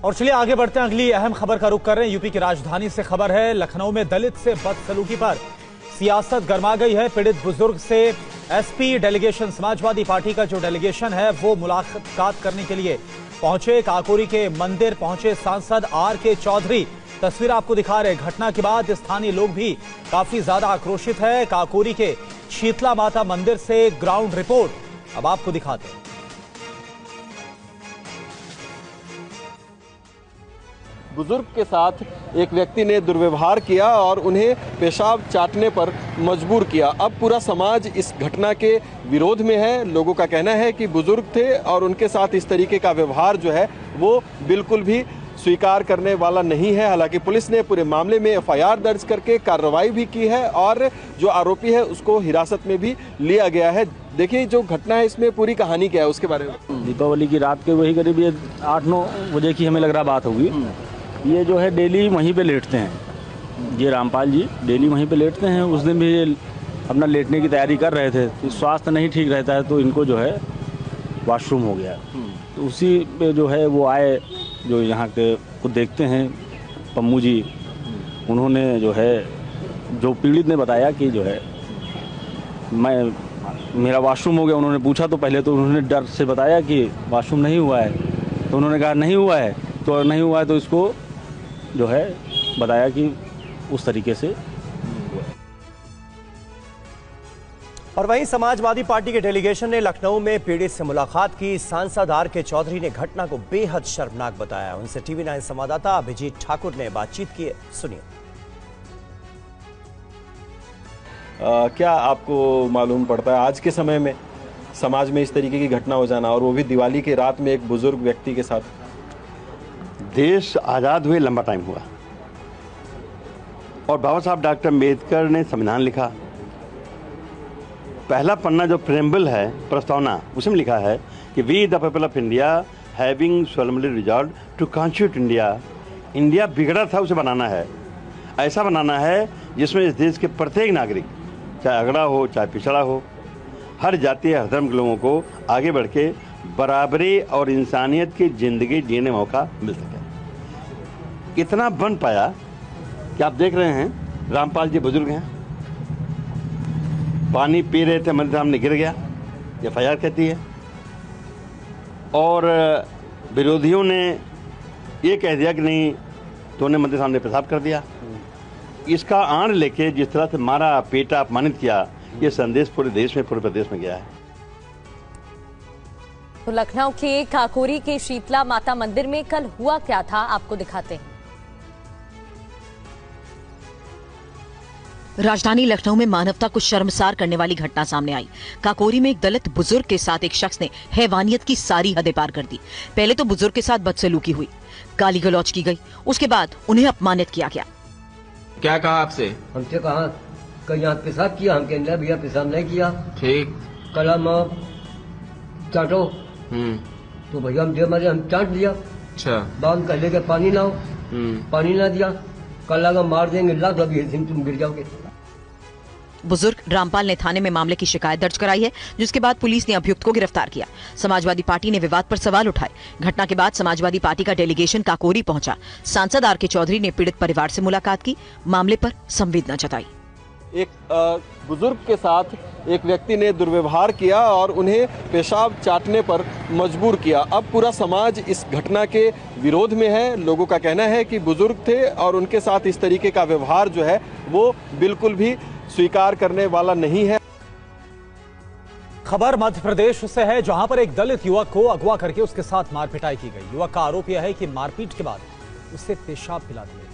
और चलिए आगे बढ़ते हैं, अगली अहम खबर का रुख कर रहे हैं। यूपी की राजधानी से खबर है, लखनऊ में दलित से बदसलूकी पर सियासत गरमा गई है। पीड़ित बुजुर्ग से एसपी डेलीगेशन, समाजवादी पार्टी का जो डेलीगेशन है वो मुलाकात करने के लिए पहुंचे। काकोरी के मंदिर पहुंचे सांसद आर.के. चौधरी। तस्वीर आपको दिखा रहे। घटना के बाद स्थानीय लोग भी काफी ज्यादा आक्रोशित है। काकोरी के शीतला माता मंदिर से ग्राउंड रिपोर्ट अब आपको दिखाते हैं। बुजुर्ग के साथ एक व्यक्ति ने दुर्व्यवहार किया और उन्हें पेशाब चाटने पर मजबूर किया। अब पूरा समाज इस घटना के विरोध में है। लोगों का कहना है कि बुजुर्ग थे और उनके साथ इस तरीके का व्यवहार जो है वो बिल्कुल भी स्वीकार करने वाला नहीं है। हालांकि पुलिस ने पूरे मामले में एफआईआर दर्ज करके कार्रवाई भी की है और जो आरोपी है उसको हिरासत में भी लिया गया है। देखिए जो घटना है इसमें पूरी कहानी क्या है उसके बारे में। दीपावली की रात के वही करीब ये 8-9 बजे की हमें लग रहा बात होगी। ये जो है डेली वहीं पे लेटते हैं, ये रामपाल जी डेली वहीं पे लेटते हैं। उस दिन भी ये अपना लेटने की तैयारी कर रहे थे, तो स्वास्थ्य नहीं ठीक रहता है तो इनको जो है वॉशरूम हो गया। तो उसी पे जो है वो आए, जो यहाँ के को देखते हैं पम्मू जी, उन्होंने जो है, जो पीड़ित ने बताया कि जो है मेरा वॉशरूम हो गया। उन्होंने पूछा तो पहले तो उन्होंने डर से बताया कि वॉशरूम नहीं हुआ है, तो उन्होंने कहा नहीं हुआ है, तो नहीं हुआ है तो इसको जो है बताया कि उस तरीके से। और वहीं समाजवादी पार्टी के डेलीगेशन ने लखनऊ में पीड़ित से मुलाकात की। सांसद आर.के. चौधरी ने घटना को बेहद शर्मनाक बताया। उनसे टीवी 9 संवाददाता अभिजीत ठाकुर ने बातचीत की। सुनिए। क्या आपको मालूम पड़ता है आज के समय में समाज में इस तरीके की घटना हो जाना, और वो भी दिवाली की रात में एक बुजुर्ग व्यक्ति के साथ? देश आज़ाद हुए लंबा टाइम हुआ और बाबा साहब डॉक्टर अम्बेडकर ने संविधान लिखा। पहला पन्ना जो प्रेम्बल है, प्रस्तावना, उसमें लिखा है कि we the people of India having solemnly resolved to constitute India. India बिगड़ा था, उसे बनाना है, ऐसा बनाना है जिसमें इस देश के प्रत्येक नागरिक, चाहे अगड़ा हो चाहे पिछड़ा हो, हर जाति हर धर्म के लोगों को आगे बढ़ के बराबरी और इंसानियत की ज़िंदगी जीने मौका मिल सके। इतना बन पाया कि आप देख रहे हैं रामपाल जी बुजुर्ग हैं, पानी पी रहे थे, मंदिर सामने गिर गया, एफआईआर कहती है। और विरोधियों ने ये कह दिया कि नहीं, तो उन्हें मंदिर सामने पेशाब कर दिया। इसका आड़ लेके जिस तरह से मारा, पीटा, अपमानित किया, ये संदेश पूरे देश में, पूरे प्रदेश में गया है। तो लखनऊ के काकोरी के शीतला माता मंदिर में कल हुआ क्या था, आपको दिखाते हैं। राजधानी लखनऊ में मानवता को शर्मसार करने वाली घटना सामने आई। काकोरी में एक दलित बुजुर्ग के साथ एक शख्स ने हैवानियत की सारी हदें पार कर दी। पहले तो बुजुर्ग के साथ बदसलूकी हुई, गाली गलौज की गई, उसके बाद उन्हें अपमानित किया गया। क्या कहा आपसे? हमसे कहा कल यहाँ पेशाब किया, हम कहने भैया पेशाब नहीं किया। ठीक। कल हम चाटो, तो भैया हम मारे हम चाट दिया। अच्छा। बाद कह लेके पानी लाओ, पानी ना दिया। कल लगा मार देंगे, ला तो अभी तुम गिर जाओगे। बुजुर्ग रामपाल ने थाने में मामले की शिकायत दर्ज कराई है, जिसके बाद पुलिस ने अभियुक्त को गिरफ्तार किया। समाजवादी पार्टी ने विवाद पर सवाल उठाए। घटना के बाद समाजवादी पार्टी का डेलीगेशन काकोरी पहुंचा। सांसद आर.के. चौधरी ने पीड़ित परिवार से मुलाकात की, मामले पर संवेदना जताई। एक बुजुर्ग के साथ एक व्यक्ति ने दुर्व्यवहार किया और उन्हें पेशाब चाटने पर मजबूर किया। अब पूरा समाज इस घटना के विरोध में है। लोगों का कहना है कि बुजुर्ग थे और उनके साथ इस तरीके का व्यवहार जो है वो बिल्कुल भी स्वीकार करने वाला नहीं है। खबर मध्य प्रदेश से है, जहां पर एक दलित युवक को अगवा करके उसके साथ मारपिटाई की गई। युवक का आरोप यह है कि मारपीट के बाद उसे पेशाब पिला दिया।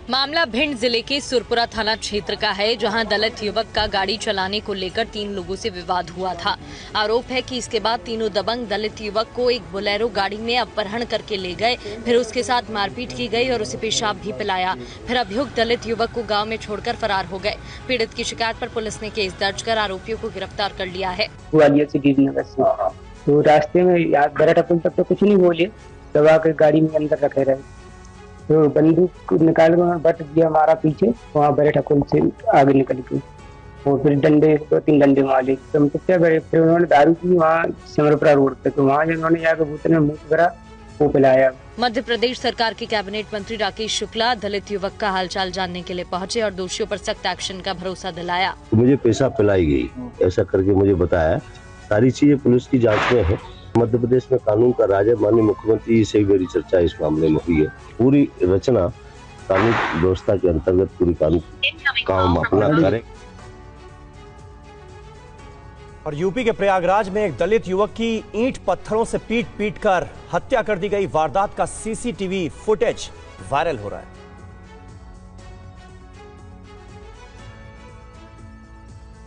मामला भिंड जिले के सुरपुरा थाना क्षेत्र का है, जहां दलित युवक का गाड़ी चलाने को लेकर 3 लोगों से विवाद हुआ था। आरोप है कि इसके बाद तीनों दबंग दलित युवक को एक बोलेरो गाड़ी में अपहरण करके ले गए, फिर उसके साथ मारपीट की गई और उसे पेशाब भी पिलाया। फिर अभियुक्त दलित युवक को गाँव में छोड़कर फरार हो गए। पीड़ित की शिकायत पर पुलिस ने केस दर्ज कर आरोपियों को गिरफ्तार कर लिया है। तो रास्ते में बराटा पुल तक तो कुछ नहीं बोले, दबा के गाड़ी में अंदर रखे रहे, तो बंदूक निकाल कर बट दिया हमारा पीछे, वहाँ बरेठा पुल से आगे निकल गई। और फिर डंडे 2-3 डंडे मारे। तो हम तो क्या करे, फिर उन्होंने दारू पी वहाँ सिमरपुरा रोड पे, तो वहाँ उन्होंने जाकर बोतल में मुँह भरा, वो पिलाया। मध्य प्रदेश सरकार के कैबिनेट मंत्री राकेश शुक्ला दलित युवक का हालचाल जानने के लिए पहुंचे और दोषियों पर सख्त एक्शन का भरोसा दिलाया। मुझे पेशाब पिलाई गई, ऐसा करके मुझे बताया। सारी चीजें पुलिस की जांच में है। मध्य प्रदेश में कानून का राज है। माननीय मुख्यमंत्री से मेरी चर्चा इस मामले में हुई है। पूरी रचना कानून व्यवस्था के अंतर्गत पूरी कानून काम अपना करें। और यूपी के प्रयागराज में एक दलित युवक की ईंट पत्थरों से पीट कर हत्या कर दी गई वारदात का सीसीटीवी फुटेज वायरल हो रहा है।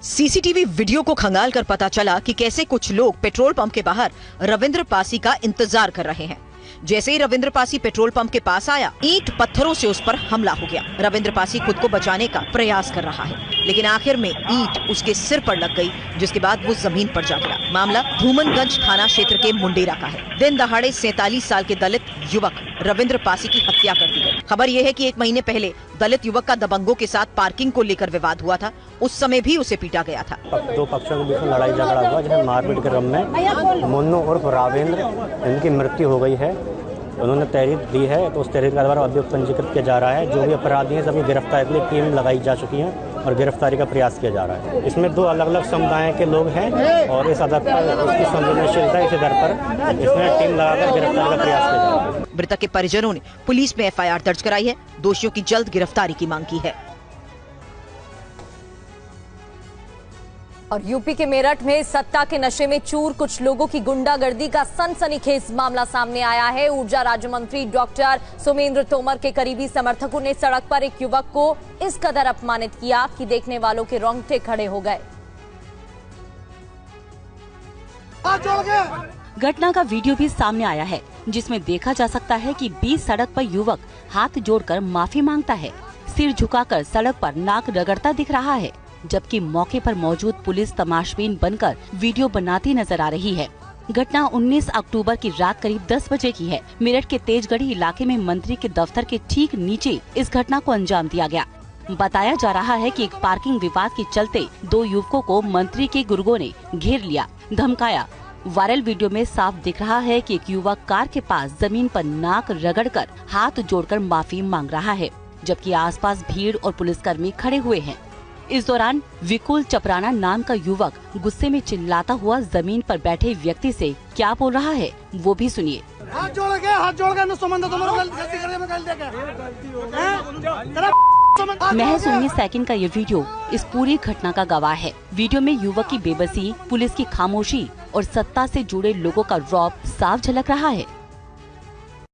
सीसीटीवी वीडियो को खंगाल कर पता चला कि कैसे कुछ लोग पेट्रोल पंप के बाहर रविंद्र पासी का इंतजार कर रहे हैं। जैसे ही रविंद्र पासी पेट्रोल पंप के पास आया, ईंट पत्थरों से उस पर हमला हो गया। रविंद्र पासी खुद को बचाने का प्रयास कर रहा है, लेकिन आखिर में ईंट उसके सिर पर लग गई, जिसके बाद वो जमीन पर जा गिरा। मामला धूमनगंज थाना क्षेत्र के मुंडेरा का है। दिन दहाड़े 47 साल के दलित युवक रविंद्र पासी की हत्या कर दी गई। खबर यह है कि 1 महीने पहले दलित युवक का दबंगों के साथ पार्किंग को लेकर विवाद हुआ था। उस समय भी उसे पीटा गया था। दो पक्षों के बीच में लड़ाई झगड़ा हुआ, जिसमें मारपीट के क्रम में मुन्नू उर्फ रावेंद्र, इनकी मृत्यु हो गई है। उन्होंने तहरीर दी है, तो उस तहरीर का द्वारा अभियोग पंजीकृत किया जा रहा है। जो भी अपराधी हैं सभी गिरफ्तारी के लिए टीम लगाई जा चुकी है और गिरफ्तारी का प्रयास किया जा रहा है। इसमें 2 अलग अलग समुदाय के लोग हैं और इस आधार पर उसकी संवेदनशीलता इस आधार पर इसमें टीम लगाकर गिरफ्तारी का प्रयास किया जा रहा है। मृतक के परिजनों ने पुलिस में FIR दर्ज कराई है। दोषियों की जल्द गिरफ्तारी की मांग की है। और यूपी के मेरठ में सत्ता के नशे में चूर कुछ लोगों की गुंडागर्दी का सनसनीखेज मामला सामने आया है। ऊर्जा राज्य मंत्री डॉक्टर सोमेंद्र तोमर के करीबी समर्थकों ने सड़क पर एक युवक को इस कदर अपमानित किया कि देखने वालों के रोंगटे खड़े हो गए। घटना का वीडियो भी सामने आया है, जिसमें देखा जा सकता है कि बीच सड़क पर युवक हाथ जोड़कर माफी मांगता है। सिर झुकाकर सड़क पर नाक रगड़ता दिख रहा है, जबकि मौके पर मौजूद पुलिस तमाशबीन बनकर वीडियो बनाती नजर आ रही है। घटना 19 अक्टूबर की रात करीब 10 बजे की है। मेरठ के तेजगढ़ी इलाके में मंत्री के दफ्तर के ठीक नीचे इस घटना को अंजाम दिया गया। बताया जा रहा है कि एक पार्किंग विवाद के चलते 2 युवकों को मंत्री के गुर्गों ने घेर लिया, धमकाया। वायरल वीडियो में साफ दिख रहा है कि एक युवक कार के पास जमीन पर नाक रगड़कर हाथ जोड़कर माफी मांग रहा है, जबकि आसपास भीड़ और पुलिसकर्मी खड़े हुए हैं। इस दौरान विकुल चपराना नाम का युवक गुस्से में चिल्लाता हुआ जमीन पर बैठे व्यक्ति से क्या बोल रहा है, वो भी सुनिए। हाथ जोड़ के महज 19 सेकंड का ये वीडियो इस पूरी घटना का गवाह है। वीडियो में युवक की बेबसी, पुलिस की खामोशी और सत्ता से जुड़े लोगों का रौब साफ झलक रहा है।